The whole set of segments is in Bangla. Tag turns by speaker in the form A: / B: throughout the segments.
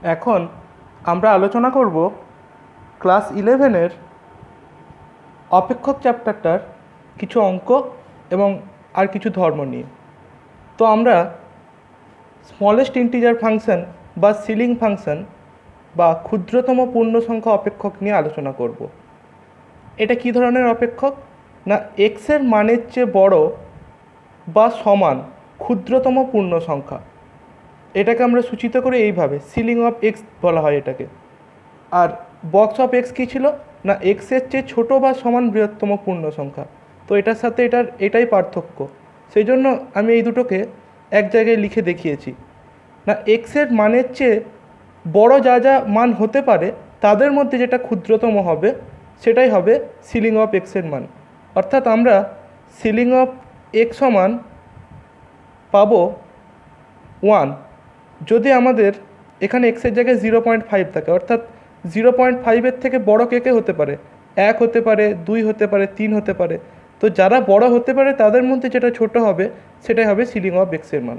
A: এখন আমরা আলোচনা করব ক্লাস 11-এর অপেক্ষক চ্যাপ্টারটার কিছু অঙ্ক এবং আর কিছু ধর্ম নিয়ে। তো আমরা স্মলেস্ট ইন্টিজার ফাংশন বা সিলিং ফাংশন বা ক্ষুদ্রতম পূর্ণ সংখ্যা অপেক্ষক নিয়ে আলোচনা করব। এটা কী ধরনের অপেক্ষক? না, এক্সের মানের চেয়ে বড় বা সমান ক্ষুদ্রতম পূর্ণ সংখ্যা। এটাকে আমরা সূচিত করি এইভাবে, সিলিং অফ এক্স বলা হয় এটাকে। আর বক্স অফ এক্স কী ছিল? না, এক্সের চেয়ে ছোটো বা সমান বৃহত্তম পূর্ণ সংখ্যা। তো এটার সাথে এটাই পার্থক্য। সেই জন্য আমি এই দুটোকে এক জায়গায় লিখে দেখিয়েছি। না, এক্সের মানের চেয়ে বড় যা যা মান হতে পারে তাদের মধ্যে যেটা ক্ষুদ্রতম হবে সেটাই হবে সিলিং অফ এক্সের মান। অর্থাৎ আমরা সিলিং অফ এক্স সমান পাবো 1 যদি আমাদের এখানে এক্সের জায়গায় 0.5 থাকে। অর্থাৎ 0.5-এর থেকে বড় কে হতে পারে? 1 হতে পারে, 2 হতে পারে, 3 হতে পারে। তো যারা বড় হতে পারে তাদের মধ্যে যেটা ছোট হবে সেটাই হবে সিলিং অফ এক্সের মান।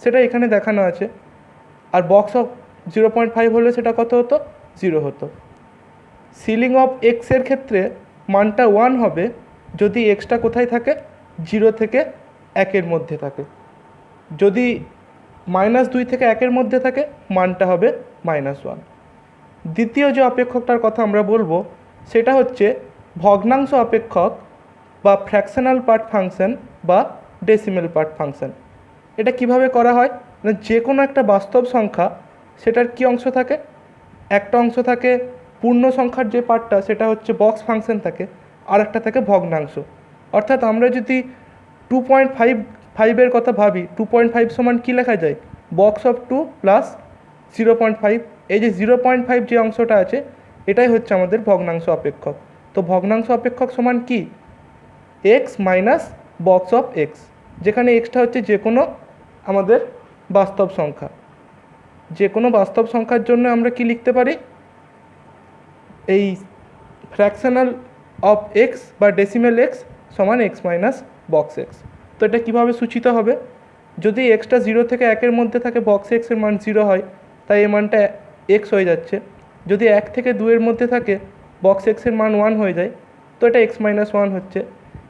A: সেটা এখানে দেখানো আছে। আর বক্স অফ 0.5 হলে সেটা কত হতো? 0 হতো। সিলিং অফ এক্সের ক্ষেত্রে মানটা 1 হবে যদি এক্সটা কোথায় থাকে? 0 থেকে 1-এর মধ্যে থাকে। যদি -2 থেকে 1-এর মধ্যে থাকে মানটা হবে -1। দ্বিতীয় যে অপেক্ষকটার কথা আমরা বলবো সেটা হচ্ছে ভগ্নাংশ অপেক্ষক বা ফ্র্যাকশনাল পার্ট ফাংশন বা ডেসিমেল পার্ট ফাংশন। এটা কিভাবে করা হয়? মানে যে কোনো একটা বাস্তব সংখ্যা, সেটার কি অংশ থাকে? একটা অংশ থাকে পূর্ণ সংখ্যার যে পার্টটা সেটা হচ্ছে বক্স ফাংশন থাকে, আর একটা থাকে ভগ্নাংশ। অর্থাৎ আমরা যদি 2.5-এর কথা ভাবি, 2.5 সমান কী লেখা যায়? Box of 2 plus 0.5। এই যে 0.5 যে অংশটা আছে এটাই হচ্ছে আমাদের ভগ্নাংশ অপেক্ষক। তো ভগ্নাংশ অপেক্ষক সমান কি? X minus box of x, যেখানে এক্সটা হচ্ছে যে কোনো আমাদের বাস্তব সংখ্যা। যে কোনো বাস্তব সংখ্যার জন্য আমরা কি লিখতে পারি? এই ফ্র্যাকশনাল অফ এক্স বা ডেসিমেল এক্স সমান এক্স মাইনাস বক্স এক্স। তো এটা কীভাবে সূচিত হবে? যদি এক্সটা 0 থেকে 1-এর মধ্যে থাকে, বক্স এক্সের মান 0 হয়, তাই এই মানটা এক্স হয়ে যাচ্ছে। যদি 1 থেকে 2-এর মধ্যে থাকে, বক্স এক্সের মান 1 হয়ে যায়, তো এটা এক্স মাইনাস 1 হচ্ছে।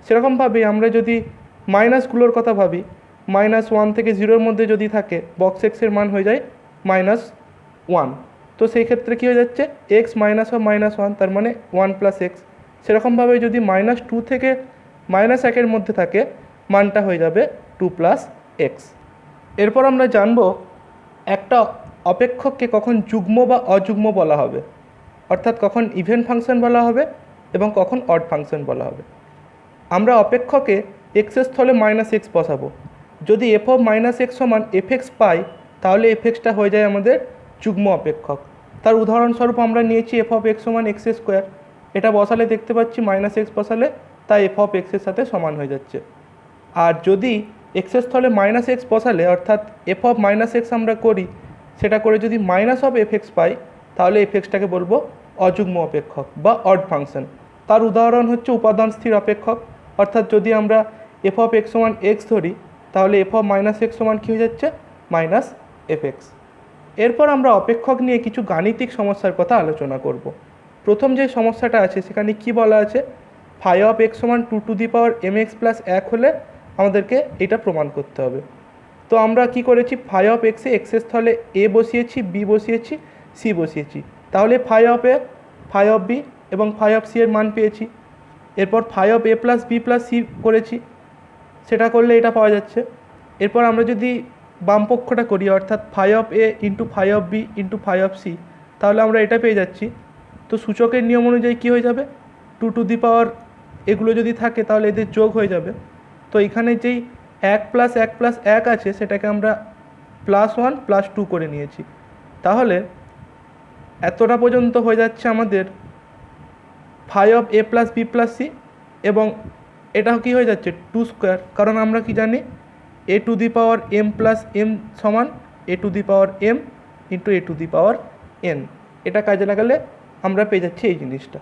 A: সেরকমভাবে আমরা যদি মাইনাসগুলোর কথা ভাবি, -1 থেকে 0-এর মধ্যে যদি থাকে, বক্স এক্সের মান হয়ে যায় -1। তো সেই ক্ষেত্রে কী হয়ে যাচ্ছে? এক্স মাইনাস অফ -1, তার মানে 1 প্লাস এক্স। সেরকমভাবে যদি -2 থেকে -1-এর মধ্যে থাকে, মানটা হয়ে যাবে 2 প্লাস এক্স। এরপর আমরা জানব একটা অপেক্ষককে কখন যুগ্ম বা অযুগ্ম বলা হবে, অর্থাৎ কখন ইভেন ফাংশন বলা হবে এবং কখন অড ফাংশন বলা হবে। আমরা অপেক্ষকে এক্সের স্থলে -x বসাবো। যদি এফ অফ -x সমান এফ পাই, তাহলে এফ হয়ে যায় আমাদের যুগ্ম অপেক্ষক। তার উদাহরণস্বরূপ আমরা নিয়েছি এফ অফ এক্স সমান x²। এটা বসালে দেখতে পাচ্ছি -x বসালে তাই এফ অফ এক্সের সাথে সমান হয়ে যাচ্ছে। আর যদি এক্সের স্থলে -x বসালে, অর্থাৎ এফ অফ -x আমরা করি, সেটা করে যদি মাইনাস অফ এফ পাই, তাহলে এফটাকে বলবো অযুগ্ম অপেক্ষক বা অড ফাংশন। তার উদাহরণ হচ্ছে উপাদান স্থির অপেক্ষক। অর্থাৎ যদি আমরা এফ অফ এক্স সমান এক্স ধরি, তাহলে এফ অফ -x সমান কী হয়ে যাচ্ছে? -f(x). এরপর আমরা অপেক্ষক নিয়ে কিছু গাণিতিক সমস্যার কথা আলোচনা করব। প্রথম যে সমস্যাটা আছে সেখানে কি বলা আছে? ফাই অফ এক্স সমান 2m(x + 1) হলে আমাদেরকে এটা প্রমাণ করতে হবে। তো আমরা কি করেছি? ফাই অফ এক্সে এক্সের স্থলে এ বসিয়েছি, বি বসিয়েছি, সি বসিয়েছি। তাহলে phi of A, phi of B এবং ফাই অফ সি এর মান পেয়েছি। এরপর phi of A plus B plus C করেছি, সেটা করলে এটা পাওয়া যাচ্ছে। এরপর আমরা যদি বাম পক্ষটা করি, অর্থাৎ phi of A into phi of B into phi of C, তাহলে আমরা এটা পেয়ে যাচ্ছি। তো সূচকের নিয়ম অনুযায়ী কী হয়ে যাবে? 2 এগুলো যদি থাকে তাহলে এদের যোগ হয়ে যাবে। তো এখানে যেই 1 + 1 + 1 আছে সেটাকে আমরা +1 + 2 করে নিয়েছি। তাহলে এতটা পর্যন্ত হয়ে যাচ্ছে আমাদের phi of A plus B plus C, এবং এটা কী হয়ে যাচ্ছে? 2², কারণ আমরা কি জানি? a⁴m + m সমান a⁴m ইন্টু a⁴n। এটা কাজে লাগালে আমরা পেয়ে যাচ্ছি এই জিনিসটা।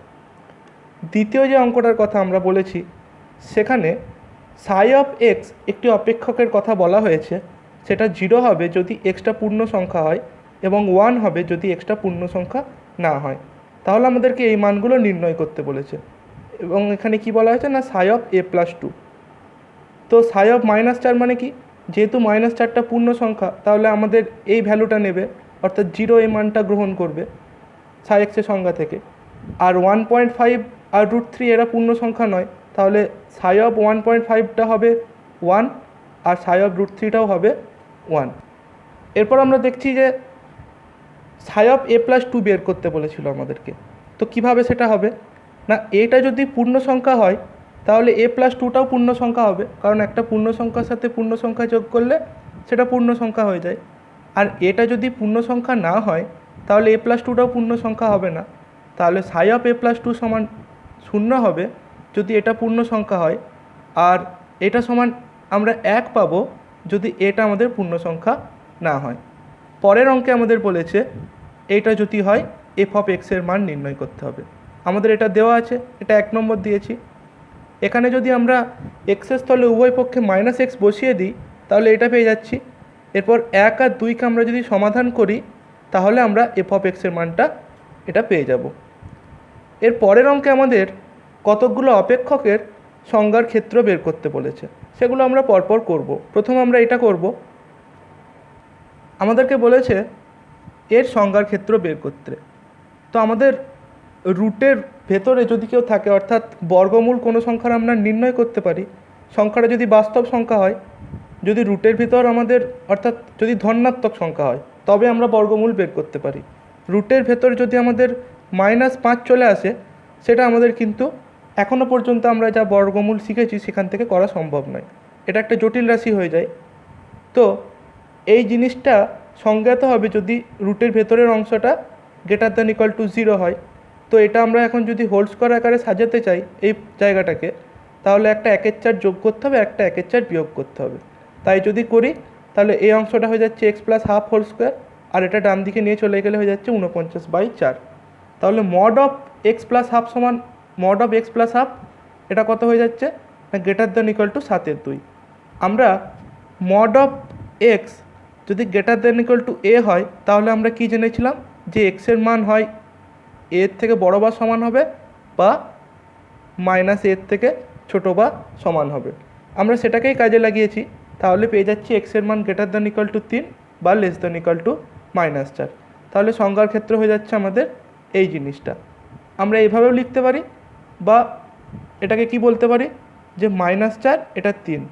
A: দ্বিতীয় যে অঙ্কটার কথা আমরা বলেছি, সেখানে সাই অফ এক্স একটি অপেক্ষকের কথা বলা হয়েছে। সেটা 0 হবে যদি এক্সটা পূর্ণ সংখ্যা হয় এবং 1 হবে যদি এক্সটা পূর্ণ সংখ্যা না হয়। তাহলে আমাদেরকে এই মানগুলো নির্ণয় করতে বলেছে। এবং এখানে কি বলা হয়েছে না সাই অফ a+2। তো সাই অফ -4 মানে কি, যেহেতু -4টা পূর্ণ সংখ্যা তাহলে আমাদের এই ভ্যালুটা নেবে, অর্থাৎ 0 এই মানটা গ্রহণ করবে সাই এক্সের সংজ্ঞা থেকে। আর 1.5 আর √3 এরা পূর্ণ সংখ্যা নয়, তাহলে সাই অফ 1.5টা হবে 1 আর সাই অফ √3টাও হবে 1। এরপর আমরা দেখছি যে সাই অফ a+2 বের করতে বলেছিল আমাদেরকে। তো কিভাবে সেটা হবে না, এটা যদি পূর্ণ সংখ্যা হয় তাহলে a+2টাও পূর্ণ সংখ্যা হবে, কারণ একটা পূর্ণ সংখ্যার সাথে পূর্ণ সংখ্যা যোগ করলে সেটা পূর্ণ সংখ্যা হয়ে যায়। আর এটা যদি পূর্ণ সংখ্যা না হয় তাহলে a+2টাও পূর্ণ সংখ্যা হবে না। তাহলে সাই অফ a+2 সমান 0 হবে যদি এটা পূর্ণ সংখ্যা হয়, আর এটা সমান আমরা 1 পাবো যদি এটা আমাদের পূর্ণ সংখ্যা না হয়। পরের অঙ্কে আমাদের বলেছে এইটা যদি হয় এফ অফ এক্সের মান নির্ণয় করতে হবে। আমাদের এটা দেওয়া আছে, এটা 1 নম্বর দিয়েছি। এখানে যদি আমরা এক্সের স্থলে উভয় পক্ষে -x বসিয়ে দিই তাহলে এটা পেয়ে যাচ্ছি। এরপর 1 আর 2কে আমরা যদি সমাধান করি তাহলে আমরা এফ অফ এক্সের মানটা এটা পেয়ে যাব। এর পরের অঙ্কে আমাদের কতকগুলো অপেক্ষকের সংজ্ঞার ক্ষেত্র বের করতে বলেছে, সেগুলো আমরা পরপর করব। প্রথম আমরা এটা করব, আমাদেরকে বলেছে এর সংজ্ঞার ক্ষেত্র বের করতে। তো আমাদের রুটের ভেতরে যদি কেউ থাকে, অর্থাৎ বর্গমূল কোনো সংখ্যার আমরা নির্ণয় করতে পারি, সংখ্যাটা যদি বাস্তব সংখ্যা হয়, যদি রুটের ভিতর আমাদের অর্থাৎ যদি ধনাত্মক সংখ্যা হয় তবে আমরা বর্গমূল বের করতে পারি। রুটের ভেতর যদি আমাদের -5 চলে আসে সেটা আমাদের কিন্তু এখনও পর্যন্ত আমরা যা বর্গমূল শিখেছি সেখান থেকে করা সম্ভব নয়, এটা একটা জটিল রাশি হয়ে যায়। তো এই জিনিসটা সংজ্ঞাত হবে যদি রুটের ভেতরের অংশটা >= 0 হয়। তো এটা আমরা এখন যদি হোল স্কোয়ার আকারে সাজাতে চাই এই জায়গাটাকে, তাহলে একটা 1/4 যোগ করতে হবে, একটা 1/4 বিয়োগ করতে হবে। তাই যদি করি তাহলে এই অংশটা হয়ে যাচ্ছে x+1/2 হোল স্কোয়ার, আর এটা ডান দিকে নিয়ে চলে গেলে হয়ে যাচ্ছে 49/4। তাহলে মড অফ x+1/2 সমান মড অফ x+1/2, এটা কত হয়ে যাচ্ছে না >= 7/2। আমরা মড অফ x যদি >= a হয় তাহলে আমরা কি জেনেছিলাম যে x এর মান হয় a এর থেকে বড় বা সমান হবে বা -a এর থেকে ছোট বা সমান হবে। আমরা সেটাকেই কাজে লাগিয়েছি, তাহলে পেয়ে যাচ্ছি x এর মান >= 3 বা <−4। তাহলে সংজ্ঞার ক্ষেত্র হয়ে যাচ্ছে আমাদের এই জিনিসটা। আমরা এইভাবেও লিখতে পারি, বা এটাকে কি বলতে পারি যে -4 এটা 3,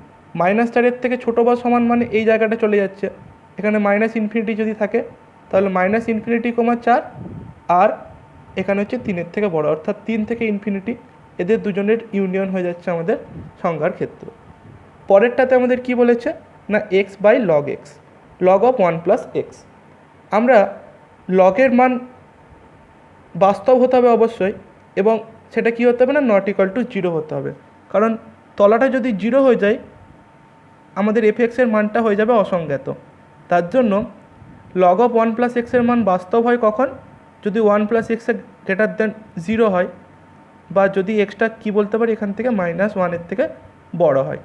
A: -4 এর থেকে ছোট বা সমান মানে এই জায়গাটা চলে যাচ্ছে, এখানে -∞ যদি থাকে তাহলে -∞, 4, আর এখানে হচ্ছে 3-এর থেকে বড়, অর্থাৎ 3 থেকে ∞, এদের দুজনের ইউনিয়ন হয়ে যাচ্ছে আমাদের সংজ্ঞার ক্ষেত্র। পরেরটাতে আমাদের কি বলেছে না x/log x, log of 1 + x। আমরা লগের মান বাস্তব হতে হবে অবশ্যই, এবং সেটা কি হতে হবে না ≠0 হতে হবে, কারণ তলাটা যদি 0 হয়ে যায় আমাদের এর মানটা হয়ে যাবে অসংজ্ঞাত। তার জন্য log of 1 + x এর মান বাস্তব হয় কখন, যদি 1 + x > 0 হয়, বা যদি এক্সটা কি বলতে পারি এখান থেকে -1 এর থেকে বড় হয়।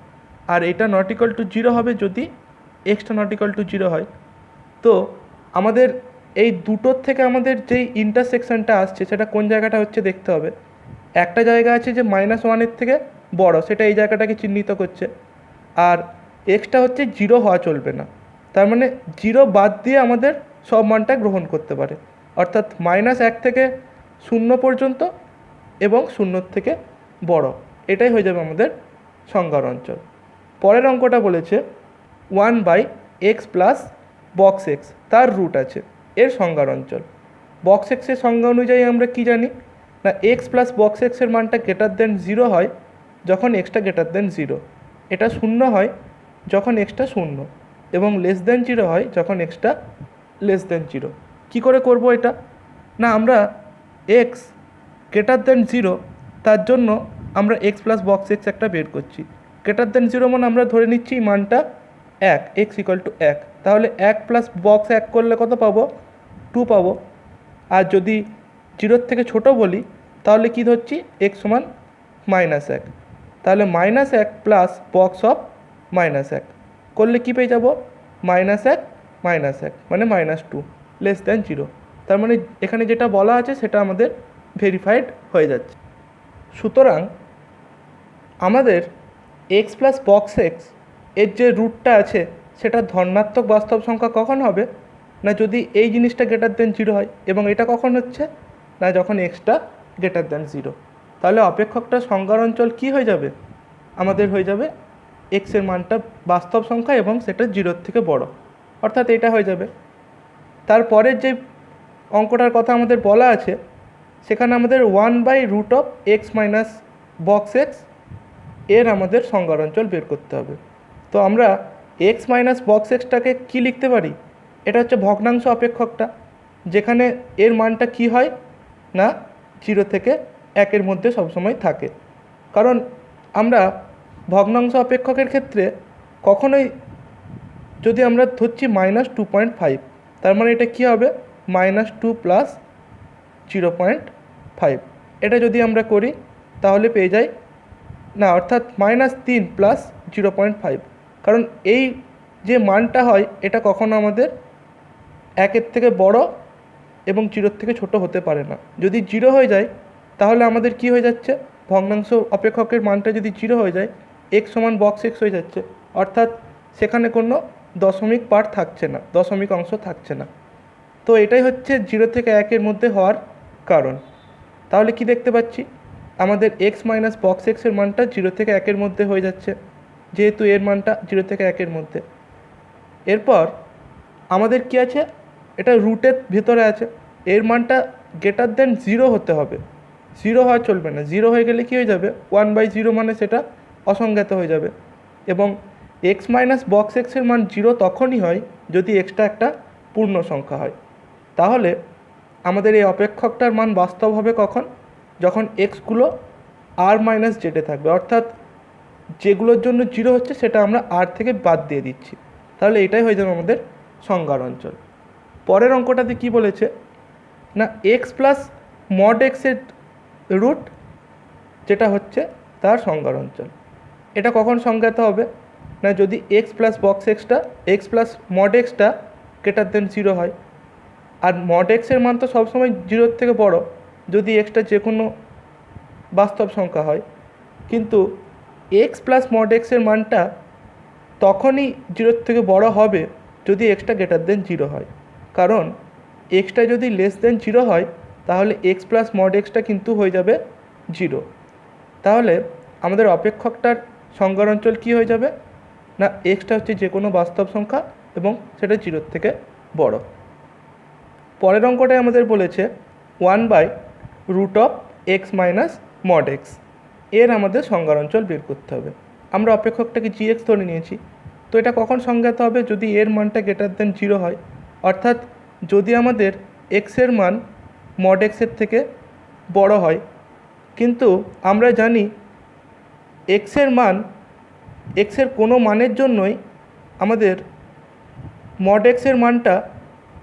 A: আর এটা ≠0 হবে যদি এক্সটা ≠0 হয়। তো আমাদের এই দুটোর থেকে আমাদের যেই ইন্টারসেকশনটা আসছে সেটা কোন জায়গাটা হচ্ছে দেখতে হবে। একটা জায়গা আছে যে -1 এর থেকে বড়, সেটা এই জায়গাটাকে চিহ্নিত করছে, আর এক্সটা হচ্ছে 0 হওয়া চলবে না। তার মানে 0 বাদ দিয়ে আমাদের সব মানটা গ্রহণ করতে পারে, অর্থাৎ -1 থেকে 0 পর্যন্ত এবং 0 থেকে বড়, এটাই হয়ে যাবে আমাদের সংজ্ঞার অঞ্চল। পরের অঙ্কটা বলেছে 1/x + box x তার রুট আছে, এর সংজ্ঞার অঞ্চল। box x এর সংজ্ঞা অনুযায়ী আমরা কি জানি না x + box x এর মানটা >0 হয় যখন xটা >0, এটা 0 হয় যখন xটা 0, এবং <0 হয় যখন xটা <0। কি করে করব এটা না, আমরা x > 0 তার জন্য আমরা x + box x একটা বের করছি। > 0 মানে আমরা ধরে নিচ্ছি মানটা 1, x = 1, তাহলে 1 + box 1 করলে কত পাবো 2 পাবো। আর যদি 0 থেকে ছোট বলি তাহলে কি ধরছি x সমান -1, তাহলে -1 + box of -1 করলে কি পেয়ে যাব -1 - 1 মানে -2। Less than 0। তার মানে এখানে যেটা বলা আছে সেটা আমাদের ভেরিফাইড হয়ে যাচ্ছে। সুতরাং আমাদের এক্স প্লাস বক্স এক্স এর যে রুটটা আছে সেটা ধনাত্মক বাস্তব সংখ্যা কখন হবে না, যদি এই জিনিসটা গ্রেটার দেন 0 হয়। এবং এটা কখন হচ্ছে না, যখন এক্সটা গ্রেটার দেন 0। তাহলে অপেক্ষকটার সংজ্ঞার অঞ্চল কী হয়ে যাবে, আমাদের হয়ে যাবে এক্সের মানটা বাস্তব সংখ্যা এবং সেটা 0-র থেকে বড়, অর্থাৎ এটা হয়ে যাবে। তারপরের যে অঙ্কটার কথা আমাদের বলা আছে সেখানে আমাদের 1/√(x মাইনাস বক্স এক্স) এর আমাদের সংজ্ঞার অঞ্চল বের করতে হবে। তো আমরা এক্স মাইনাস বক্স এক্সটাকে কী লিখতে পারি, এটা হচ্ছে ভগ্নাংশ অপেক্ষকটা, যেখানে এর মানটা কি হয় না 0 থেকে 1-এর মধ্যে সবসময় থাকে। কারণ আমরা ভগ্নাংশ অপেক্ষকের ক্ষেত্রে কখনোই, যদি আমরা ধরছি -2.5, তার মানে এটা কী হবে -2 প্লাস 0.5। এটা যদি আমরা করি তাহলে পেয়ে যাই না, অর্থাৎ -3 প্লাস 0.5। কারণ এই যে মানটা হয় এটা কখনো আমাদের 1-এর থেকে বড় এবং 0-র থেকে ছোট হতে পারে না। যদি 0 হয়ে যায় তাহলে আমাদের কি হয়ে যাচ্ছে, ভগ্নাংশ অপেক্ষকের মানটা যদি 0 হয়ে যায় x সমান বক্স এক্স হয়ে যাচ্ছে, অর্থাৎ সেখানে কোনো দশমিক পার্ট থাকছে না, দশমিক অংশ থাকছে না। তো এটাই হচ্ছে 0 থেকে 1-এর মধ্যে হওয়ার কারণ। তাহলে কি দেখতে পাচ্ছি, আমাদের এক্স মাইনাস বক্স এক্সের মানটা 0 থেকে 1-এর মধ্যে হয়ে যাচ্ছে, যেহেতু এর মানটা 0 থেকে 1-এর মধ্যে। এরপর আমাদের কি আছে, এটা রুটের ভেতরে আছে, এর মানটা গ্রেটার দেন 0 হতে হবে, 0 হওয়া চলবে না। 0 হয়ে গেলে কী হয়ে যাবে, 1/0 মানে সেটা অসংজ্ঞাত হয়ে যাবে। এবং এক্স মাইনাস বক্স এক্সের মান 0 তখনই হয় যদি এক্সটা একটা পূর্ণ সংখ্যা হয়। তাহলে আমাদের এই অপেক্ষকটার মান বাস্তব হবে কখন, যখন এক্সগুলো আর মাইনাস জেডে থাকবে, অর্থাৎ যেগুলোর জন্য 0 হচ্ছে সেটা আমরা আর থেকে বাদ দিয়ে দিচ্ছি। তাহলে এটাই হয়ে যাবে আমাদের সংজ্ঞার অঞ্চল। পরের অঙ্কটাতে কি বলেছে না, এক্স প্লাস মড এক্সের রুট যেটা হচ্ছে তার সংজ্ঞার অঞ্চল। এটা কখন সংজ্ঞাত হবে না, যদি x plus box extra, x plus mod extra greater than 0 হয়। আর মড এক্সের মান তো সবসময় 0-র থেকে বড় যদি এক্সটা যে কোনো বাস্তব সংখ্যা হয়। কিন্তু এক্স প্লাস মড এক্সের মানটা তখনই 0-র থেকে বড় হবে যদি এক্সটা গ্রেটার দেন 0 হয়। কারণ এক্সটা যদি লেস দেন 0 হয় তাহলে এক্স প্লাস মড এক্সটা কিন্তু হয়ে যাবে 0। তাহলে আমাদের অপেক্ষকটার সংজ্ঞার অঞ্চল কী হয়ে যাবে না, এক্সটা হচ্ছে যে কোনো বাস্তব সংখ্যা এবং সেটা 0-র থেকে বড়। পরের অঙ্কটায় আমাদের বলেছে 1/√(x মাইনাস মড এক্স) এর আমাদের সংজ্ঞার অঞ্চল বের করতে হবে। আমরা অপেক্ষকটাকে gx ধরে নিয়েছি। তো এটা কখন সংজ্ঞাত হবে, যদি এর মানটা গ্রেটার দেন 0 হয়, অর্থাৎ যদি আমাদের এক্সের মান মড এক্সের থেকে বড় হয়। কিন্তু আমরা জানি এক্সের মান, এক্সের কোনো মানের জন্যই আমাদের মড এক্সের মানটা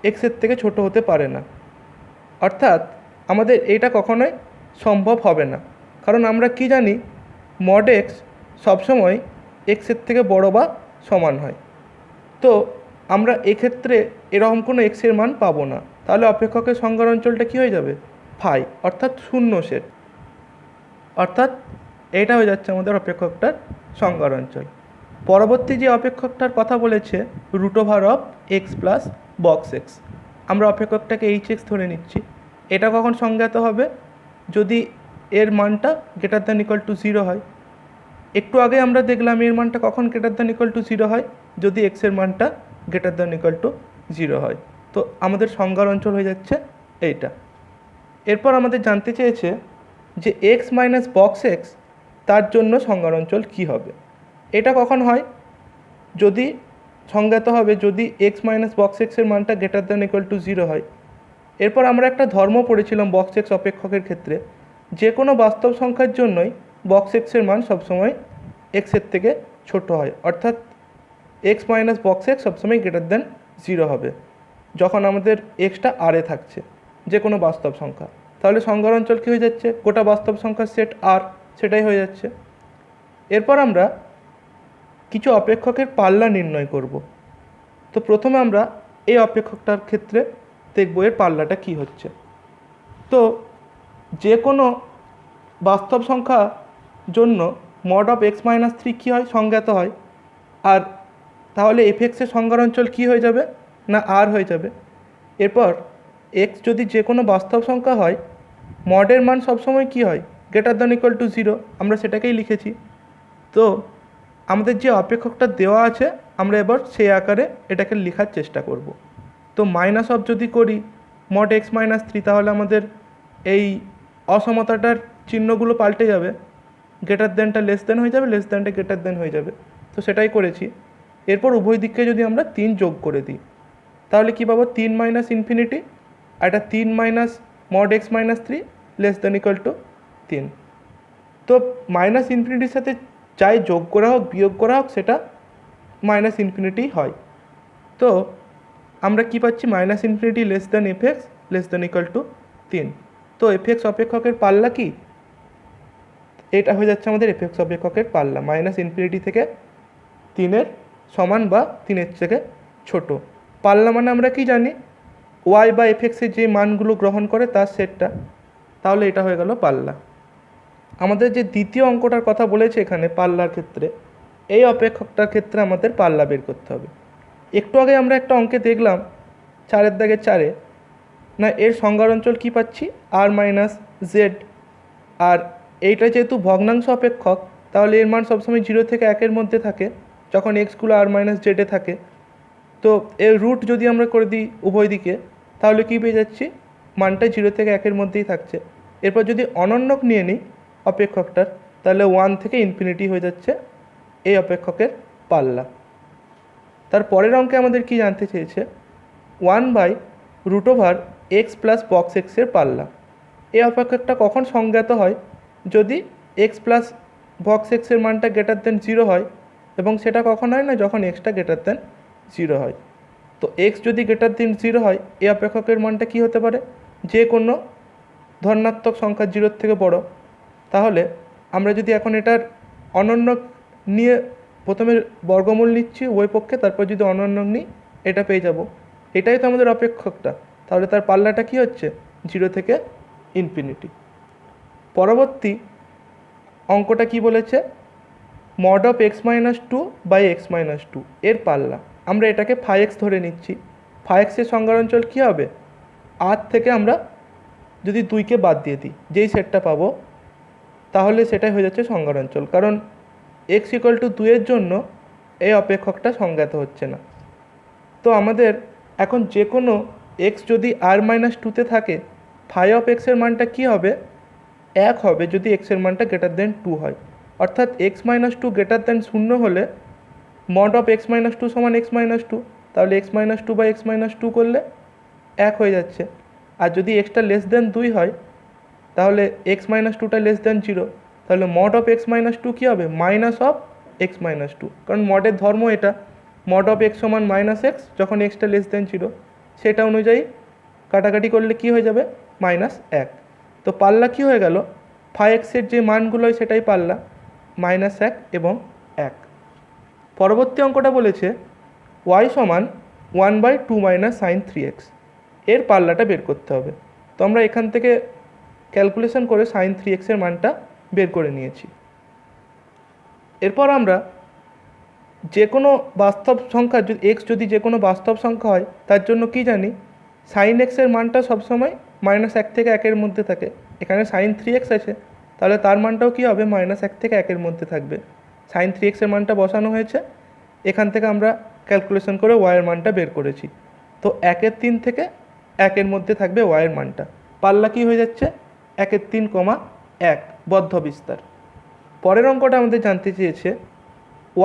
A: এক্সের থেকে ছোট হতে পারে না, অর্থাৎ আমাদের এটা কখনোই সম্ভব হবে না। কারণ আমরা কি জানি, মড এক্স সবসময় এক্সের থেকে বড় বা সমান হয়। তো আমরা এক্ষেত্রে এরকম কোনো এক্সের মান পাবো না। তাহলে অপেক্ষকের সংজ্ঞার অঞ্চলটা কী হয়ে যাবে, ফাই, অর্থাৎ শূন্য সেট। অর্থাৎ এটা হয়ে যাচ্ছে আমাদের অপেক্ষকটার সংজ্ঞার অঞ্চল। পরবর্তী যে অপেক্ষকটার কথা বলেছে √(x প্লাস বক্স এক্স), আমরা অপেক্ষকটাকে hx ধরে নিচ্ছি। এটা কখন সংজ্ঞাত হবে, যদি এর মানটা গ্রেটার দ্যান ইকুয়াল টু 0 হয়। একটু আগে আমরা দেখলাম এর মানটা কখন গ্রেটার দ্যান ইকুয়াল টু 0 হয়, যদি এক্সের মানটা গ্রেটার দ্যান ইকুয়াল টু 0 হয়। তো আমাদের সংজ্ঞার অঞ্চল হয়ে যাচ্ছে এইটা। এরপর আমাদের জানতে চেয়েছে যে এক্স মাইনাস বক্স এক্স তার জন্য সংজ্ঞার অঞ্চল কী হবে। এটা কখন হয়, যদি সংজ্ঞাত হবে যদি এক্স মাইনাস বক্স এক্সের মানটা গ্রেটার দ্যান ইকুয়াল টু 0 হয়। এরপর আমরা একটা ধর্ম পড়েছিলাম বক্স এক্স অপেক্ষকের ক্ষেত্রে, যে কোনো বাস্তব সংখ্যার জন্যই বক্স এক্সের মান সবসময় এক্সের থেকে ছোট হয়, অর্থাৎ এক্স মাইনাস বক্স এক্স সবসময় গ্রেটার দ্যান 0 হবে যখন আমাদের এক্সটা আরে থাকছে, যে কোনো বাস্তব সংখ্যা। তাহলে সংজ্ঞার অঞ্চল কী হয়ে যাচ্ছে, গোটা বাস্তব সংখ্যার সেট আর, সেটাই হয়ে যাচ্ছে। এরপর আমরা কিছু অপেক্ষকের পাল্লা নির্ণয় করব। তো প্রথমে আমরা এই অপেক্ষকটার ক্ষেত্রে দেখবো এর পাল্লাটা কি হচ্ছে। তো যে কোনো বাস্তব সংখ্যা জন্য mod of x minus three কী হয়, সংজ্ঞাত হয়। আর তাহলে এফ এক্সের সংজ্ঞার অঞ্চল কী হয়ে যাবে না আর হয়ে যাবে। এরপর এক্স যদি যে কোনো বাস্তব সংখ্যা হয়, মডের মান সবসময় কী হয়, greater than equal two zero, আমরা সেটাকেই লিখেছি। তো আমাদের যে অপেক্ষকটা দেওয়া আছে আমরা এবার সেই আকারে এটাকে লেখার চেষ্টা করব। তো মাইনাস অফ যদি করি মড এক্স মাইনাস থ্রি, তাহলে আমাদের এই অসমতাটার চিহ্নগুলো পাল্টে যাবে, গ্রেটার দ্যানটা লেস দ্যান হয়ে যাবে, লেস দ্যানটা গ্রেটার দ্যান হয়ে যাবে। তো সেটাই করেছি। এরপর উভয় দিককে যদি আমরা 3 যোগ করে দিই তাহলে কী পাবো, 3 মাইনাস ইনফিনিটি, আর এটা 3 minus mod x minus three less than equal two 3। তো মাইনাস ইনফিনিটির সাথে যাই যোগ করা হোক বিয়োগ করা হোক সেটা মাইনাস ইনফিনিটি হয়। তো আমরা কি পাচ্ছি, minus infinity less than F x less than equal two 3। তো এফ এক্স অপেক্ষকের পাল্লা কি, এটা হয়ে যাচ্ছে আমাদের এফ এক্স অপেক্ষকের পাল্লা, মাইনাস ইনফিনিটি থেকে 3-এর সমান বা 3-এর থেকে ছোটো। পাল্লা মানে আমরা কি জানি, ওয়াই বা এফ এক্সের যে মানগুলো গ্রহণ করে তার সেটটা, তাহলে এটা হয়ে গেল পাল্লা। আমাদের যে দ্বিতীয় অঙ্কটার কথা বলেছে এখানে পাল্লার ক্ষেত্রে, এই অপেক্ষকটার ক্ষেত্রে আমাদের পাল্লা বের করতে হবে। একটু আগে আমরা একটা অঙ্কে দেখলাম 4-এর দাগে 4-এ, না এর সংজ্ঞার অঞ্চল কী পাচ্ছি, আর মাইনাস জেড। আর এইটা যেহেতু ভগ্নাংশ অপেক্ষক, তাহলে এর মান সবসময় 0 থেকে 1-এর মধ্যে থাকে যখন এক্সগুলো আর মাইনাস জেডে থাকে। তো এর রুট যদি আমরা করে দিই উভয় দিকে, তাহলে কী পেয়ে যাচ্ছি, মানটা 0 থেকে 1-এর মধ্যেই থাকছে। এরপর যদি অনন্যক নিয়ে নিই অপেক্ষকটার, তাহলে 1 থেকে ইনফিনিটি হয়ে যাচ্ছে এই অপেক্ষকের পাল্লা। তার পরের অঙ্কে আমাদের কি জানতে চেয়েছে, 1/√ওভার এক্স প্লাস বক্স এক্সের পাল্লা। এই অপেক্ষকটা কখন সংজ্ঞাত হয়, যদি এক্স প্লাস বক্স এক্সের মানটা গ্রেটার দেন 0 হয়, এবং সেটা কখন হয় না, যখন এক্সটা গ্রেটার দেন 0 হয়। তো এক্স যদি গ্রেটার দেন 0 হয়, এই অপেক্ষকের মানটা কি হতে পারে, যে কোনো ধনাত্মক সংখ্যা 0-এর থেকে বড়। তাহলে আমরা যদি এখন এটার অনন্য নিয়ে প্রথমে বর্গমূল নিচ্ছি উভয় পক্ষে, তারপর যদি অনন্য নিই এটা পেয়ে যাব। এটাই তো আমাদের অপেক্ষকটা, তাহলে তার পাল্লাটা কি হচ্ছে, 0 থেকে ইনফিনিটি। পরবর্তী অঙ্কটা কি বলেছে, mod of x minus two by X minus two এর পাল্লা। আমরা এটাকে ফাই এক্স ধরে নিচ্ছি। ফাই এক্সের সংজ্ঞার অঞ্চল কী হবে, আর থেকে আমরা যদি 2কে বাদ দিয়ে দিই যেই সেটটা পাবো, তাহলে সেটাই হয়ে যাচ্ছে সংজ্ঞার অঞ্চল। কারণ এক্স ইকুয়াল টু 2-এর জন্য এই অপেক্ষকটা সংজ্ঞাত হচ্ছে না। তো আমাদের এখন যে কোনো এক্স যদি আর মাইনাস 2-তে থাকে, ফাই অফ এক্সের মানটা কী হবে, 1 হবে যদি এক্সের মানটা গ্রেটার দেন 2 হয়। অর্থাৎ এক্স মাইনাস 2 গ্রেটার দেন 0 হলে মড অফ এক্স মাইনাস 2 সমান এক্স মাইনাস 2, তাহলে X minus 2 by X minus 2 করলে 1 হয়ে যাচ্ছে। আর যদি এক্সটা লেস দেন 2 হয়, তাহলে এক্স মাইনাস 2টা লেস দেন 0, তাহলে মড অফ এক্স মাইনাস 2 কী হবে, মাইনাস অফ এক্স মাইনাস 2। কারণ মডের ধর্ম এটা, মড অফ এক্স সমান মাইনাস এক্স যখন এক্সটা লেস দেন 0, সেটা অনুযায়ী কাটাকাটি করলে কি হয়ে যাবে, -1। তো পাল্লা কি হয়ে গেল, ফাই এক্সের যে মানগুলো হয় সেটাই পাল্লা, -1 এবং 1। পরবর্তী অঙ্কটা বলেছে y সমান 1/2 মাইনাস সাইন 3x, এর পাল্লাটা বের করতে হবে। তো আমরা এখান থেকে ক্যালকুলেশন করে সাইন 3x-এর মানটা বের করে নিয়েছি। এরপর আমরা যে কোনো বাস্তব সংখ্যা, যদি এক্স যদি যে কোনো বাস্তব সংখ্যা হয়, তার জন্য কি জানি, সাইন এক্সের মানটা সবসময় -1 থেকে 1-এর মধ্যে থাকে। এখানে সাইন 3x আছে, তাহলে তার মানটাও কি হবে, -1 থেকে 1-এর মধ্যে থাকবে। সাইন 3x-এর মানটা বসানো হয়েছে, এখান থেকে আমরা ক্যালকুলেশন করে ওয়াইয়ের মানটা বের করেছি। তো 1/3 থেকে 1-এর মধ্যে থাকবে ওয়াইয়ের মানটা। পাল্লা কি হয়ে যাচ্ছে, 1/3, 1 বদ্ধ বিস্তার। পরের অঙ্কটা আমাদের জানতে চেয়েছে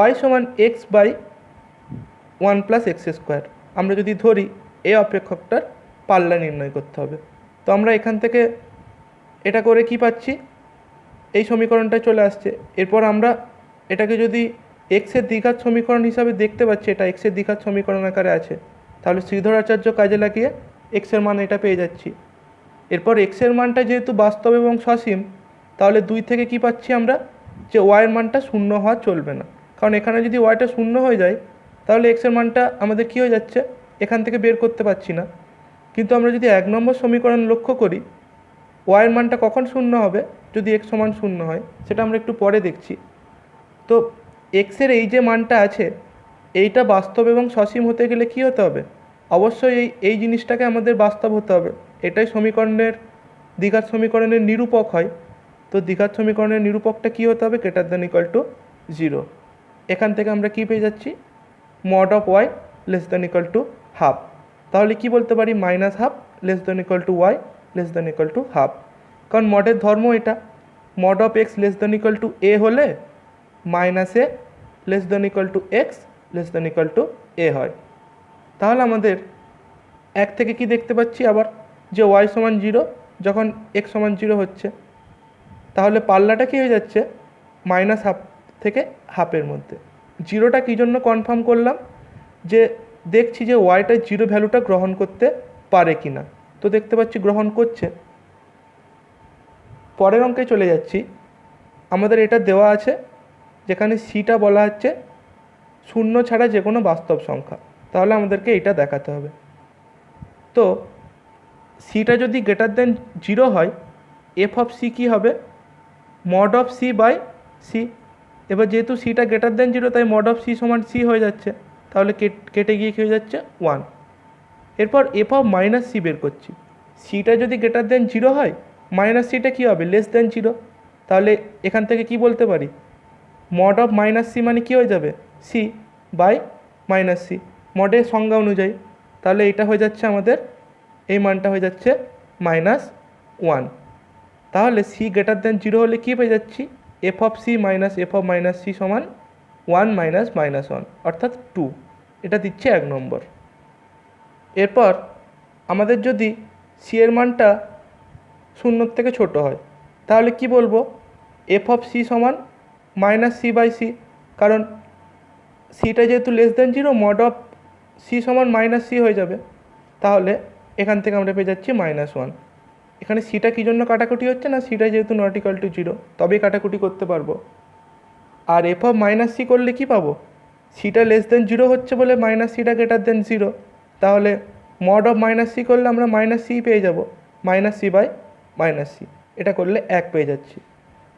A: y সমান x/1 + x²। আমরা যদি ধরি এই অপেক্ষকটার পাল্লা নির্ণয় করতে হবে। তো আমরা এখান থেকে এটা করে কি পাচ্ছি, এই সমীকরণটা চলে আসছে। এরপর আমরা এটাকে যদি এক্সের দ্বিঘাত সমীকরণ হিসাবে দেখতে পাচ্ছি, এটা এক্সের দ্বিঘাত সমীকরণ আকারে আছে, তাহলে শ্রীধরাচার্য কাজে লাগিয়ে এক্সের মান এটা পেয়ে যাচ্ছি। এরপর এক্সের মানটা যেহেতু বাস্তব এবং সসীম, তাহলে 2 থেকে কি পাচ্ছি আমরা, যে ওয়াইয়ের মানটা 0 হওয়া চলবে না। কারণ এখানে যদি ওয়াইটা 0 হয়ে যায়, তাহলে এক্সের মানটা আমাদের কি হয়ে যাচ্ছে, এখান থেকে বের করতে পারছি না। কিন্তু আমরা যদি 1 নম্বর সমীকরণ লক্ষ্য করি, ওয়াইয়ের মানটা কখন শূন্য হবে, যদি এক্স সমান শূন্য হয়, সেটা আমরা একটু পরে দেখছি। তো এক্সের এই যে মানটা আছে, এইটা বাস্তব এবং সসীম হতে গেলে কি হতে হবে, অবশ্যই এই জিনিসটাকে আমাদের বাস্তব হতে হবে। এটাই দ্বিঘাত সমীকরণের নিরূপক হয়। তো দ্বিঘাত সমীকরণের নিরূপকটা কী হতে হবে, গ্রেটার দ্যান ইকুয়াল টু 0। এখান থেকে আমরা কি পেয়ে যাচ্ছি, mod of y less than equal to half. তাহলে কি বলতে পারি, minus half less than equal to y less than equal to half. কারণ মডের ধর্ম এটা, mod of x less than equal to a হলে minus a less than equal to x less than equal to a হয়। তাহলে আমাদের এক থেকে কি দেখতে পাচ্ছি আবার, যে ওয়াই সমান 0 যখন এক্স সমান 0 হচ্ছে, তাহলে পাল্লাটা কী হয়ে যাচ্ছে, মাইনাস হাফ থেকে হাফের মধ্যে। 0টা কী জন্য কনফার্ম করলাম, যে দেখছি যে ওয়াইটা 0 ভ্যালুটা গ্রহণ করতে পারে কি না। তো দেখতে পাচ্ছি গ্রহণ করছে। পরের অঙ্কে চলে যাচ্ছি। আমাদের এটা দেওয়া আছে, যেখানে সিটা বলা হচ্ছে শূন্য ছাড়া যে কোনো বাস্তব সংখ্যা। তাহলে আমাদেরকে এটা দেখাতে হবে। তো সিটা যদি গ্রেটার দেন 0 হয়, এফ অফ সি কী হবে, mod of C by C. এবার যেহেতু সিটা গ্রেটার দেন 0, তাই মড অফ সি সমান সি হয়ে যাচ্ছে। তাহলে কেটে গিয়ে কী হয়ে যাচ্ছে, 1। এরপর এফ অফ মাইনাস সি বের করছি। সিটা যদি গ্রেটার দেন 0 হয়, মাইনাস সিটা কী হবে, লেস দেন 0। তাহলে এখান থেকে কি বলতে পারি, মড অফ মাইনাস সি মানে কী হয়ে যাবে, সি বাই মাইনাস সি, মডের সংজ্ঞা অনুযায়ী। তাহলে এটা হয়ে যাচ্ছে আমাদের, এই মানটা হয়ে যাচ্ছে -1। তাহলে সি গ্রেটার দেন 0 হলে কী পেয়ে যাচ্ছি, F of C minus F of minus C সমান 1 মাইনাস -1 অর্থাৎ 2। এটা দিচ্ছে 1 নম্বর। এরপর আমাদের যদি সি এর মানটা 0 থেকে ছোট হয়, তাহলে কি বলবো, এফ অফ সি সমান মাইনাস সি বাই সি। কারণ সিটা যেহেতু less than 0, mod of C সমান মাইনাস সি হয়ে যাবে। তাহলে এখান থেকে আমরা পেয়ে যাচ্ছি -1। এখানে সিটা কী জন্য কাটাকুটি হচ্ছে না, সিটা যেহেতু নট ইকুয়াল টু 0, তবেই কাটাকুটি করতে পারবো। আর এফ অফ মাইনাস সি করলে কী পাবো, সিটা লেস দেন 0 হচ্ছে বলে মাইনাস সিটা গ্রেটার দেন 0। তাহলে মড অফ মাইনাস সি করলে আমরা মাইনাস সি পেয়ে যাব, minus C by minus C. এটা করলে 1 পেয়ে যাচ্ছি।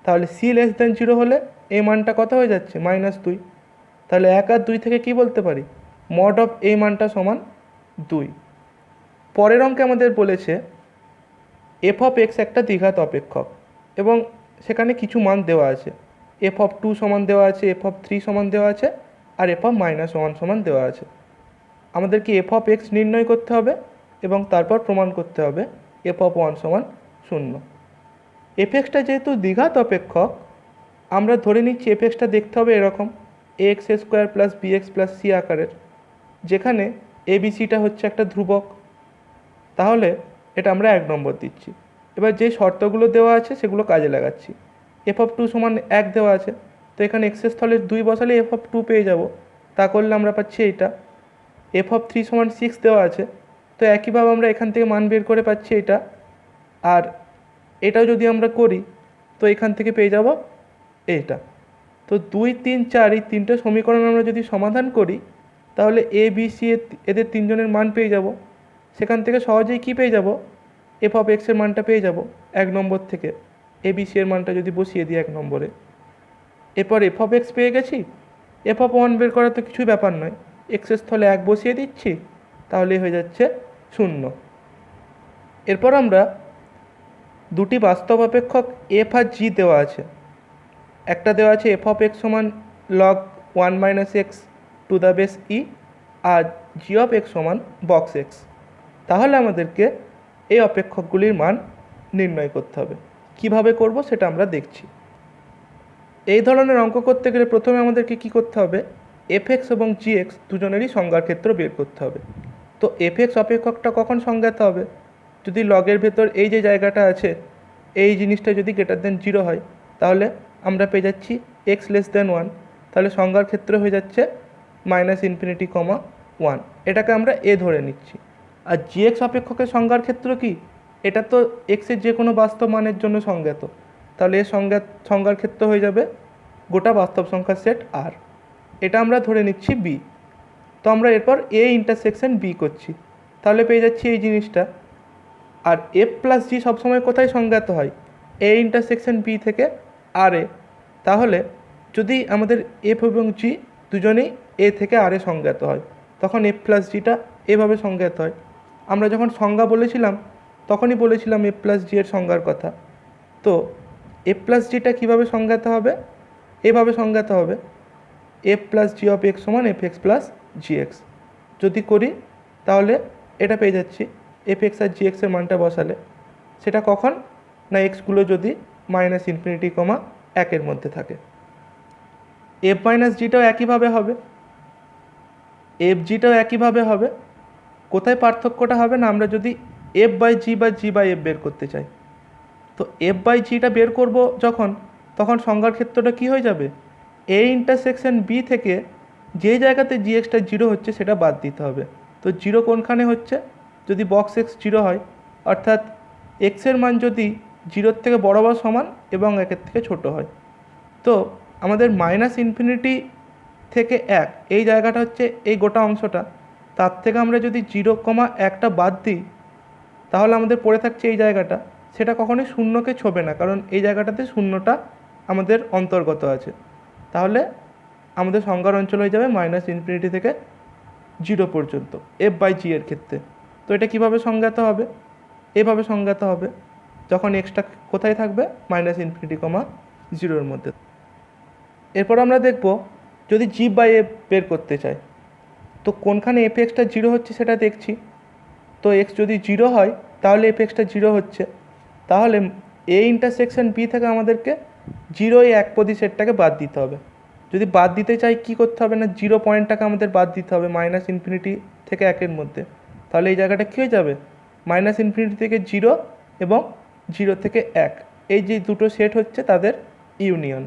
A: তাহলে সি লেস দেন 0 হলে এই মানটা কত হয়ে যাচ্ছে, -2। তাহলে 1 আর 2 থেকে কি বলতে পারি, মড অফ এই মানটা সমান 2। পরের অঙ্কে আমাদের বলেছে এফ অফ এক্স একটা দ্বিঘাত অপেক্ষক এবং সেখানে কিছু মান দেওয়া আছে। এফ অফ 2 সমান দেওয়া আছে, এফ অফ 3 সমান দেওয়া আছে, আর এফ অফ -1 সমান দেওয়া আছে। আমাদেরকে এফ অফ এক্স নির্ণয় করতে হবে এবং তারপর প্রমাণ করতে হবে এফ অফ 1 সমান 0। এফ এক্সটা যেহেতু দ্বিঘাত অপেক্ষক, আমরা ধরে নিচ্ছি এফ এক্সটা দেখতে হবে এরকম, X square plus B X plus C আকারের, যেখানে এ বি সিটা হচ্ছে একটা ধ্রুবক। তাহলে এটা আমরা 1 নম্বর দিচ্ছি। এবার যে শর্তগুলো দেওয়া আছে সেগুলো কাজে লাগাচ্ছি। এফ অফ 2 সমান 1 দেওয়া আছে, তো এখানে এক্সের স্থলে 2 বসালে এফ অফ 2 পেয়ে যাব। তা করলে আমরা পাচ্ছি এইটা। এফ অফ 3 সমান 6 দেওয়া আছে, তো একইভাবে আমরা এখান থেকে মান বের করে পাচ্ছি এটা। আর এটাও যদি আমরা করি, তো এখান থেকে পেয়ে যাব এইটা। তো 2, 3, 4 এই 3টে সমীকরণ আমরা যদি সমাধান করি, তাহলে এ বি সি এদের 3 জনের মান পেয়ে যাব। সেখান থেকে সহজেই কি পেয়ে যাব, এফ অফ এক্সের মানটা পেয়ে যাব 1 নম্বর থেকে। এ বি সি এর মানটা যদি বসিয়ে দিই 1 নম্বরে, এরপর এফ অফ এক্স পেয়ে গেছি। এফ অফ 1 বের করা তো কিছুই ব্যাপার নয়, এক্সের স্থলে 1 বসিয়ে দিচ্ছি, তাহলেই হয়ে যাচ্ছে 0। এরপর আমরা দুটি বাস্তব অপেক্ষক এফ আর জি দেওয়া আছে। একটা দেওয়া আছে এফ অফ এক্স সমান log 1 minus X to the base E, আর জি অফ এক্স সমান বক্স এক্স। তাহলে আমাদেরকে এই অপেক্ষকগুলির মান নির্ণয় করতে হবে। কিভাবে করব সেটা আমরা দেখছি। এই ধরনের অঙ্ক করতে গেলে প্রথমে আমাদেরকে কি করতে হবে, এফ এক্স এবং জি এক্স দুজনেরই সংজ্ঞার ক্ষেত্র বের করতে হবে। তো এফ এক্স অপেক্ষকটা কখন সংজ্ঞাতে হবে, যদি লগের ভেতর এই যে জায়গাটা আছে, এই জিনিসটা যদি গ্রেটার দেন 0 হয়, তাহলে আমরা পেয়ে যাচ্ছি এক্স লেস দেন 1। তাহলে সংজ্ঞার ক্ষেত্র হয়ে যাচ্ছে -∞, 1। এটাকে আমরা এ ধরে নিচ্ছি। আর জি এক্স অপেক্ষকের সংজ্ঞার ক্ষেত্র কি, এটা তো এক্সের যে কোনো বাস্তব মানের জন্য সংজ্ঞাত। তাহলে এর সংজ্ঞার ক্ষেত্র হয়ে যাবে গোটা বাস্তব সংখ্যার সেট আর। এটা আমরা ধরে নিচ্ছি বি। তো আমরা এরপর এ ইন্টারসেকশন বি করছি। তাহলে পেয়ে যাচ্ছি এই জিনিসটা। আর এফ প্লাস জি সবসময় কোথায় সংজ্ঞাত হয়? এ ইন্টারসেকশন বি থেকে আর এ। তাহলে যদি আমাদের এফ এবং জি দুজনেই এ থেকে আর এ সংজ্ঞাত হয়, তখন এফ প্লাস জিটা এভাবে সংজ্ঞাত হয়। আমরা যখন সংজ্ঞা বলেছিলাম তখনই বলেছিলাম এফ প্লাস জি এর সংজ্ঞার কথা। তো এফ প্লাস জিটা কীভাবে সংজ্ঞাত হবে? এভাবে সংজ্ঞাত হবে, F plus G of X সমান এফ এক্স প্লাস জি এক্স। যদি করি তাহলে এটা পেয়ে যাচ্ছি, এফ এক্স আর জি এক্সের মানটা বসালে সেটা কখন না এক্সগুলো যদি মাইনাস ইনফিনিটি কমা একের মধ্যে থাকে। এফ মাইনাস জিটাও একইভাবে হবে, এফ জিটাও একইভাবে হবে। কোথায় পার্থক্যটা হবে না, আমরা যদি এফ বাই জি বা জি বাই এফ বের করতে চাই, তো এফ বাই জিটা বের করব যখন, তখন সংজ্ঞার ক্ষেত্রটা কী হয়ে যাবে? এ ইন্টারসেকশন বি থেকে যে জায়গাতে জি এক্সটা জিরো হচ্ছে সেটা বাদ দিতে হবে। তো জিরো কোনখানে হচ্ছে? যদি বক্স এক্স জিরো হয়, অর্থাৎ এক্সের মান যদি জিরোর থেকে বড় বা সমান এবং একের থেকে ছোট হয়। তো আমাদের মাইনাস ইনফিনিটি থেকে এক এই জায়গাটা হচ্ছে এই গোটা অংশটা, তার থেকে আমরা যদি 0,1টা বাদ দিই তাহলে আমাদের পড়ে থাকছে এই জায়গাটা। সেটা কখনোই শূন্যকে ছোবে না, কারণ এই জায়গাটাতে শূন্যটা আমাদের অন্তর্গত আছে। তাহলে আমাদের সংজ্ঞার অঞ্চল হয়ে যাবে মাইনাস ইনফিনিটি থেকে 0 পর্যন্ত এফ বাই জি এর ক্ষেত্রে। তো এটা কীভাবে সংজ্ঞাত হবে? এভাবে সংজ্ঞাত হবে, যখন এক্সটা কোথায় থাকবে? মাইনাস ইনফিনিটি কমা 0-এর মধ্যে। এরপর আমরা দেখব যদি জি বাই এফ বের করতে চাই, তো কোনখানে এফ এক্সটা জিরো হচ্ছে সেটা দেখছি। তো এক্স যদি জিরো হয় তাহলে এফ এক্সটা জিরো হচ্ছে, তাহলে এ ইন্টারসেকশন বি থেকে আমাদেরকে জিরো এই একপদী সেটটাকে বাদ দিতে হবে। যদি বাদ দিতে চাই কী করতে হবে না, 0 পয়েন্টটাকে আমাদের বাদ দিতে হবে মাইনাস ইনফিনিটি থেকে একের মধ্যে। তাহলে এই জায়গাটা কী হয়ে যাবে? মাইনাস ইনফিনিটি থেকে 0 এবং 0 থেকে 1, এই যে দুটো সেট হচ্ছে তাদের ইউনিয়ন।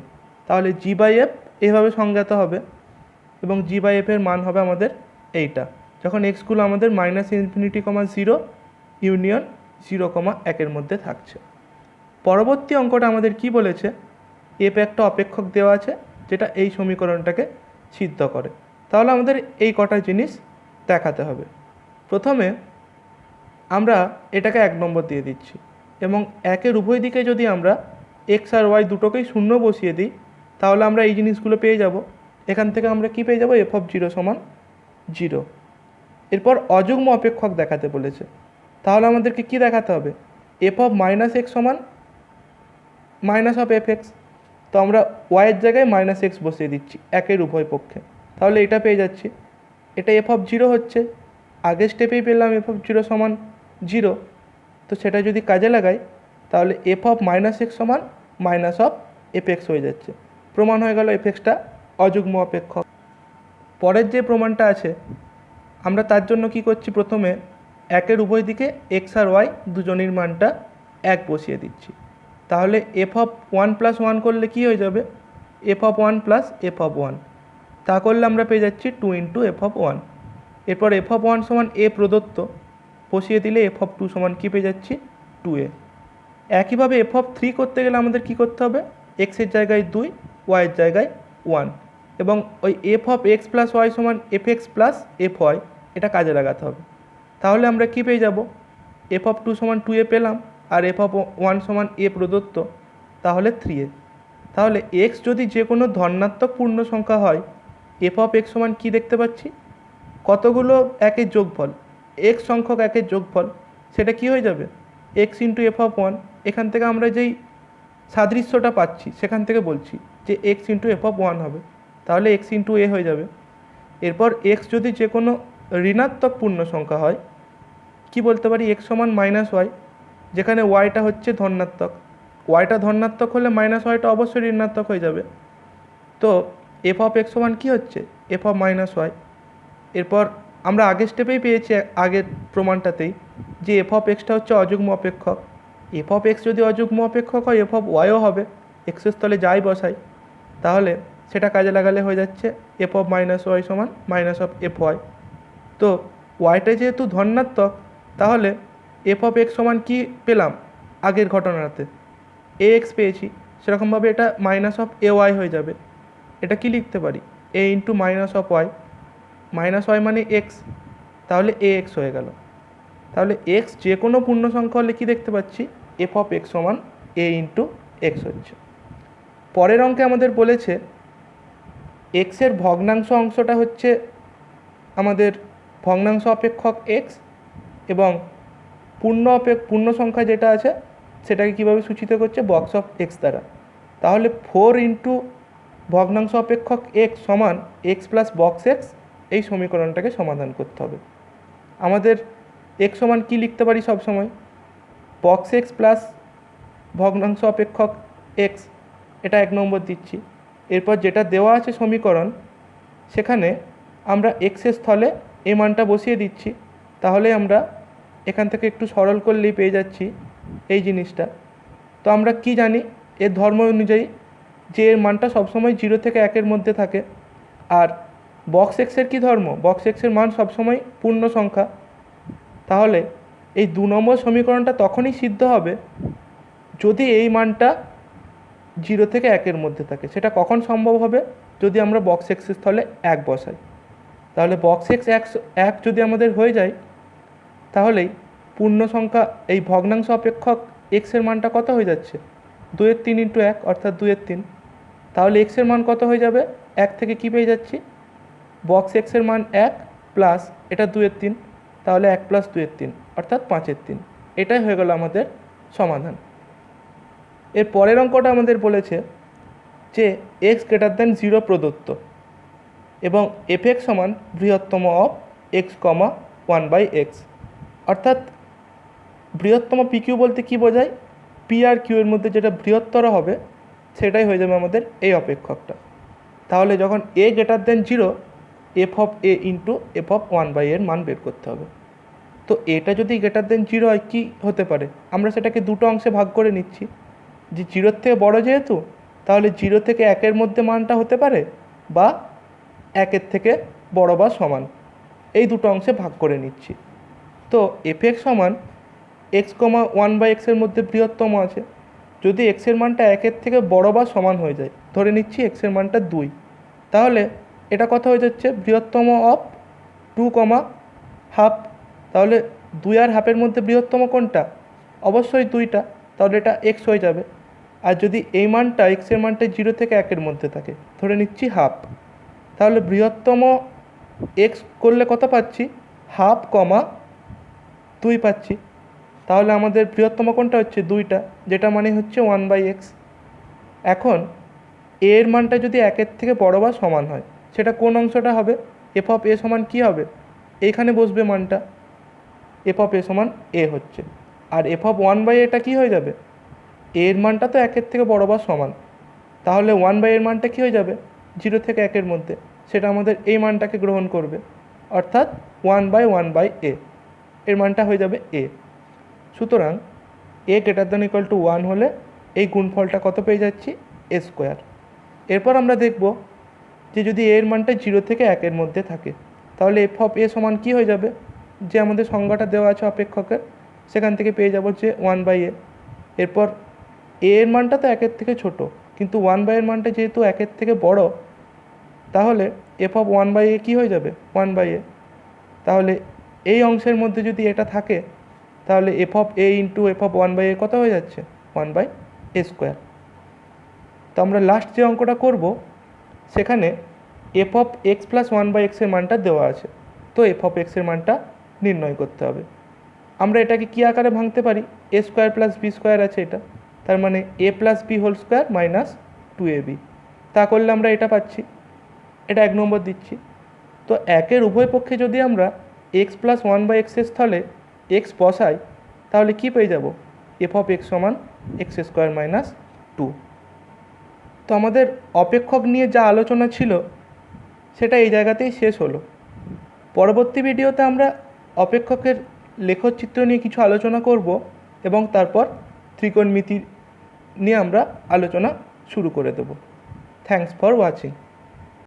A: তাহলে জি বাই এফ এভাবে সংজ্ঞাত হবে এবং জি বাই এফের মান হবে আমাদের এইটা, যখন এক্সগুলো আমাদের মাইনাস ইনফিনিটি কমা 0 ইউনিয়ন 0,1-এর মধ্যে থাকছে। পরবর্তী অঙ্কটা আমাদের কি বলেছে? এফ একটা অপেক্ষক দেওয়া আছে যেটা এই সমীকরণটাকে সিদ্ধ করে। তাহলে আমাদের এই কটা জিনিস দেখাতে হবে। প্রথমে আমরা এটাকে 1 নম্বর দিয়ে দিচ্ছি এবং একের উভয় দিকে যদি আমরা এক্স আর ওয়াই দুটোকেই শূন্য বসিয়ে দিই তাহলে আমরা এই জিনিসগুলো পেয়ে যাব। এখান থেকে আমরা কি পেয়ে যাব? এফ অফ 0 সমান 0। এরপর অযুগ্ম অপেক্ষক দেখাতে বলেছে, তাহলে আমাদেরকে কি দেখাতে হবে? এফ অফ মাইনাস এক্স সমান মাইনাস অফ এফ এক্স। তো আমরা ওয়াইয়ের জায়গায় মাইনাস এক্স বসিয়ে দিচ্ছি একের উভয় পক্ষে, তাহলে এটা পেয়ে যাচ্ছি। এটা এফ অফ 0 হচ্ছে, আগের স্টেপেই পেলাম এফ অফ 0 সমান 0। তো সেটা যদি কাজে লাগাই তাহলে এফ অফ মাইনাস এক্স সমান মাইনাস অফ এফ এক্স হয়ে যাচ্ছে। প্রমাণ হয়ে গেল এফ এক্সটা অযুগ্ম অপেক্ষক। পরের যে প্রমাণটা আছে আমরা তার জন্য কি করছি, প্রথমে একের উভয় দিকে এক্স আর ওয়াই দুজনের মানটা 1 বসিয়ে দিচ্ছি। তাহলে এফ অফ 1 প্লাস 1 করলে কি হয়ে যাবে? F of 1 plus F of 1। তা করলে আমরা পেয়ে যাচ্ছি 2 ইন্টু এফ অফ 1। এরপর এফ অফ 1 সমান এ প্রদত্ত, বসিয়ে দিলে এফ অফ 2 সমান কী পেয়ে যাচ্ছি? 2a। একইভাবে এফ অফ 3 করতে গেলে আমাদের কি করতে হবে? এক্সের জায়গায় 2, ওয়াইয়ের জায়গায় 1, এবং ওই f of x plus y সমান f x plus f y এটা কাজে লাগাতে হবে। তাহলে আমরা কি পেয়ে যাব? এফ অফ 2 সমান 2a পেলাম, আর এফ অফ 1 সমান এ প্রদত্ত, তাহলে 3a। তাহলে এক্স যদি যে কোনো ধনাত্মক পূর্ণ সংখ্যা হয়, এফ অফ এক্স সমান কী দেখতে পাচ্ছি? কতগুলো একের যোগফল, এক্স সংখ্যক একের যোগফল, সেটা কি হয়ে যাবে? X into f of 1। এখান থেকে আমরা যেই সাদৃশ্যটা পাচ্ছি সেখান থেকে বলছি যে এক্স ইন্টু এফ অফ 1 হবে, তাহলে এক্স ইন্টু এ হয়ে যাবে। এরপর এক্স যদি যে কোনো ঋণাত্মক পূর্ণ সংখ্যা হয়, কি বলতে পারি? এক্স সমান মাইনাস ওয়াই, যেখানে ওয়াইটা হচ্ছে ধনাত্মক। ওয়াইটা ধনাত্মক হলে মাইনাস ওয়াইটা অবশ্যই ঋণাত্মক হয়ে যাবে। তো এফ অফ এক্স সমান কী হচ্ছে? F of minus Y. এরপর আমরা আগের স্টেপেই পেয়েছি, আগের প্রমাণটাতেই, যে এফ অফ এক্সটা হচ্ছে অযুগ্ম অপেক্ষক। এফ অফ এক্স যদি অযুগ্ম অপেক্ষক হয় এফ অফ ওয়াইও হবে, এক্সের স্থলে যাই বসাই তাহলে সেটা কাজে লাগালে হয়ে যাচ্ছে এফ অফ মাইনাস ওয়াই সমান মাইনাস অফ এফ ওয়াই। তো ওয়াইটা যেহেতু ধনাত্মক তাহলে এফ অফ এক্স সমান কী পেলাম? আগের ঘটনাতে এ এক্স পেয়েছি, সেরকমভাবে এটা মাইনাস অফ এ ওয়াই হয়ে যাবে। এটা কি লিখতে পারি? A into minus of y, minus y মানে এক্স, তাহলে এ এক্স হয়ে গেল। তাহলে এক্স যে কোনো পূর্ণ সংখ্যা হলে কি দেখতে পাচ্ছি, এফ অফ এক্স সমান এ ইন্টু এক্স হচ্ছে। পরের অঙ্কে আমাদের বলেছে এক্সের ভগ্নাংশ অংশটা হচ্ছে আমাদের ভগ্নাংশ অপেক্ষক এক্স, এবং পূর্ণ সংখ্যা যেটা আছে সেটাকে কীভাবে সূচিত করছে, বক্স অফ এক্স দ্বারা। তাহলে 4 ইন্টু ভগ্নাংশ অপেক্ষক এক্স সমান এক্স প্লাস বক্স এক্স, এই সমীকরণটাকে সমাধান করতে হবে। আমাদের এক্স সমান কী লিখতে পারি সবসময়, বক্স এক্স প্লাস ভগ্নাংশ অপেক্ষক এক্স, এটা 1 নম্বর দিচ্ছি। এরপর যেটা দেওয়া আছে সমীকরণ, সেখানে আমরা এক্সের স্থলে এই মানটা বসিয়ে দিচ্ছি। তাহলে আমরা এখান থেকে একটু সরল করলেই পেয়ে যাচ্ছি এই জিনিসটা। তো আমরা কি জানি এর ধর্ম অনুযায়ী যে এর মানটা সবসময় 0 থেকে 1-এর মধ্যে থাকে। আর বক্স এক্সের কী ধর্ম, বক্স এক্সের মান সবসময় পূর্ণ সংখ্যা। তাহলে এই 2 নম্বর সমীকরণটা তখনই সিদ্ধ হবে যদি এই মানটা 0 থেকে 1-এর মধ্যে থাকে। সেটা কখন সম্ভব হবে, যদি আমরা বক্স এক্সের স্থলে 1 বসাই। তাহলে বক্স এক্স 1 যদি আমাদের হয়ে যায়, তাহলেই পূর্ণ সংখ্যা এই ভগ্নাংশ অপেক্ষক এক্সের মানটা কত হয়ে যাচ্ছে, 2-এর 3 ইন্টু 1 অর্থাৎ 2-এর 3। তাহলে এক্সের মান কত হয়ে যাবে, 1 থেকে কী পেয়ে যাচ্ছি, বক্স এক্সের মান 1 প্লাস এটা 2-এর 3, তাহলে 1 প্লাস 2-এর 3 অর্থাৎ 5-এর 3। এটাই হয়ে গেল আমাদের সমাধান। এর পরের অঙ্কটা আমাদের বলেছে যে এক্স গ্রেটার দ্যান 0 প্রদত্ত এবং এফ এক্স সমান বৃহত্তম অফ এক্স কমা 1/x, অর্থাৎ বৃহত্তম পি কিউ বলতে কী বোঝায়, পি আর কিউ এর মধ্যে যেটা বৃহত্তর হবে সেটাই হয়ে যাবে আমাদের এই অপেক্ষকটা। তাহলে যখন a greater than 0, f of A into f of 1/এর মান বের করতে হবে। তো এটা যদি গ্রেটার দ্যান 0 হয় কী হতে পারে, আমরা সেটাকে দুটো অংশে ভাগ করে নিচ্ছি। যে 0-এর থেকে বড় যেহেতু, তাহলে 0 থেকে 1-এর মধ্যে মানটা হতে পারে, বা 1-এর থেকে বড় বা সমান, এই দুটো অংশে ভাগ করে নিচ্ছি। তো এফ এক্স সমান এক্স কমা 1/x-এর মধ্যে বৃহত্তম আছে। যদি এক্সের মানটা 1-এর থেকে বড় বা সমান হয়ে যায়, ধরে নিচ্ছি এক্সের মানটা 2, তাহলে এটা কত হয়ে যাচ্ছে, বৃহত্তম অফ 2, তাহলে 2 আর হাফের মধ্যে বৃহত্তম কোনটা, অবশ্যই 2টা, তাহলে এটা এক্স হয়ে যাবে। আর যদি এই মানটা এক্সের মানটা 0 থেকে 1-এর মধ্যে থাকে, ধরে নিচ্ছি হাফ, তাহলে বৃহত্তম এক্স করলে কত পাচ্ছি, 1/2, 2 পাচ্ছি। তাহলে আমাদের বৃহত্তম কোনটা হচ্ছে 2টা, যেটা মানে হচ্ছে 1/x। এখন এর মানটা যদি 1-এর থেকে বড় বা সমান হয়, সেটা কোন অংশটা হবে, এফ অফ এ সমান কী হবে, এইখানে বসবে মানটা, এফ অফ এ সমান এ হচ্ছে। আর এফ অফ 1/এটা কী হয়ে যাবে, এর মানটা তো 1-এর থেকে বড় বা সমান, তাহলে 1/এর মানটা কী হয়ে যাবে, 0 থেকে 1-এর মধ্যে, সেটা আমাদের এই মানটাকে গ্রহণ করবে, অর্থাৎ 1/1/a, এর মানটা হয়ে যাবে এ। সুতরাং এ গ্রেটার দ্যান ইকুয়াল টু 1 হলে এই গুণফলটা কত পেয়ে যাচ্ছি, এ স্কোয়ার। এরপর আমরা দেখব যে যদি এর মানটা 0 থেকে 1-এর মধ্যে থাকে, তাহলে এফ অফ এ সমান কী হয়ে যাবে, যে আমাদের সংজ্ঞাটা দেওয়া আছে অপেক্ষকের, সেখান থেকে পেয়ে যাব যে 1/a। এরপর এ এর মানটা তো 1-এর থেকে ছোট, কিন্তু 1/এর মানটা যেহেতু 1-এর থেকে বড়, তাহলে এফ অফ 1/a কী হয়ে যাবে, 1/a। তাহলে এই অংশের মধ্যে যদি এটা থাকে, তাহলে F of A into f of 1/a কত হয়ে যাচ্ছে, 1/a²। তো আমরা লাস্ট যে অঙ্কটা করব, সেখানে এফ অফ এক্স প্লাস 1/x-এর মানটা দেওয়া আছে। তো এফ অফ এক্সের মানটা নির্ণয় করতে হবে। আমরা এটাকে কী আকারে ভাঙতে পারি, a² প্লাস b² আছে এটা, তার মানে a plus b whole square minus 2ab। তা করলে আমরা এটা পাচ্ছি, এটা 1 নম্বর দিচ্ছি। তো 1-এর উভয় পক্ষে যদি আমরা এক্স প্লাস 1/x-এর স্থলে এক্স বসাই, তাহলে কি পেয়ে যাব, এফ অফ এক্স সমান x² মাইনাস 2। তো আমাদের অপেক্ষক নিয়ে যা আলোচনা ছিল সেটা এই জায়গাতেই শেষ হলো। পরবর্তী ভিডিওতে আমরা অপেক্ষকের লেখচিত্র নিয়ে কিছু আলোচনা করব, এবং তারপর ত্রিকোণমিতি নিয়ে আমরা আলোচনা শুরু করে দেব। Thanks for watching.